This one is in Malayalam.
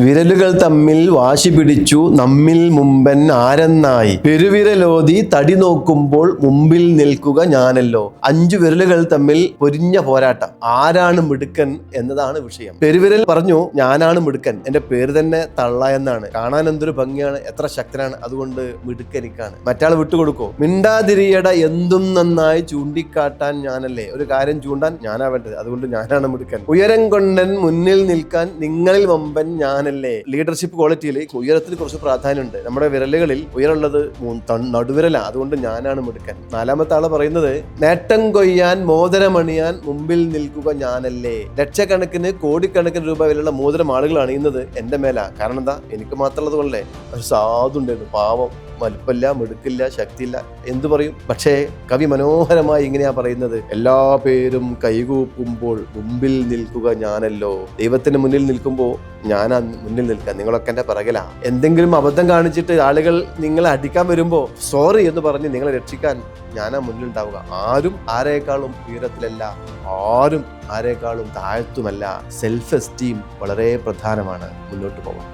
വിരലുകൾ തമ്മിൽ വാശി പിടിച്ചു നമ്മിൽ മുമ്പൻ ആരെന്നായി. പെരുവിരലോതി തടി നോക്കുമ്പോൾ മുമ്പിൽ നിൽക്കുക ഞാനല്ലോ. 5 വിരലുകൾ തമ്മിൽ പൊരിഞ്ഞ പോരാട്ടം. ആരാണ് മിടുക്കൻ എന്നതാണ് വിഷയം. പെരുവിരൽ പറഞ്ഞു ഞാനാണ് മിടുക്കൻ, എന്റെ പേര് തന്നെ തള്ള എന്നാണ്. കാണാൻ എന്തൊരു ഭംഗിയാണ്, എത്ര ശക്തനാണ്, അതുകൊണ്ട് മിടുക്കനിക്കാണ്. മറ്റാൾ വിട്ടുകൊടുക്കോ? മിണ്ടാതിരിയട എന്തും നന്നായി ചൂണ്ടിക്കാട്ടാൻ ഞാനല്ലേ. ഒരു കാര്യം ചൂണ്ടാൻ ഞാനാ വേണ്ടത്, അതുകൊണ്ട് ഞാനാണ് മിടുക്കൻ. ഉയരം കൊണ്ടൻ മുന്നിൽ നിൽക്കാൻ നിങ്ങളിൽ വമ്പൻ ഞാനല്ലേ. ലീഡർഷിപ്പ് ക്വാളിറ്റിയിൽ ഉയരത്തിന് കുറച്ച് പ്രാധാന്യമുണ്ട്. നമ്മുടെ വിരലുകളിൽ ഉയരമുള്ളത് നടുവിരലാണ്, അതുകൊണ്ട് ഞാനാണ് മിടുക്കൻ. 4ാമത്തെ ആള് പറയുന്നത് നേട്ടം കൊയ്യാൻ മോതിരമണിയാൻ മുമ്പിൽ നിൽക്കുക ഞാനല്ലേ. ലക്ഷക്കണക്കിന് കോടിക്കണക്കിന് രൂപ വിലയുള്ള മോതിരം ആളുകൾ അണിയുന്നത് എന്റെ മേലാ. കാരണം എന്താ? എനിക്ക് മാത്രമുള്ളത് കൊണ്ടല്ലേ. ഒരു സാധുണ്ടായിരുന്നു, പാവം, വലുപ്പമില്ല, മിടുക്കില്ല, ശക്തിയില്ല, എന്തു പറയും. പക്ഷേ കവി മനോഹരമായി ഇങ്ങനെയാ പറയുന്നത്, എല്ലാ പേരും കൈകൂപ്പുമ്പോൾ മുമ്പിൽ നിൽക്കുക ഞാനല്ലോ. ദൈവത്തിന് മുന്നിൽ നിൽക്കുമ്പോൾ ഞാനാ മുന്നിൽ നിൽക്കുക, നിങ്ങളൊക്കെ എന്റെ പിറകിലാ. എന്തെങ്കിലും അബദ്ധം കാണിച്ചിട്ട് ആളുകൾ നിങ്ങളെ അടിക്കാൻ വരുമ്പോൾ സോറി എന്ന് പറഞ്ഞ് നിങ്ങളെ രക്ഷിക്കാൻ ഞാനാ മുന്നിൽ ഉണ്ടാവുക. ആരും ആരേക്കാളും ഉയരത്തിലല്ല, ആരും ആരേക്കാളും താഴ്ത്തുമല്ല. സെൽഫ് എസ്റ്റീം വളരെ പ്രധാനമാണ്. മുന്നോട്ട് പോകാം.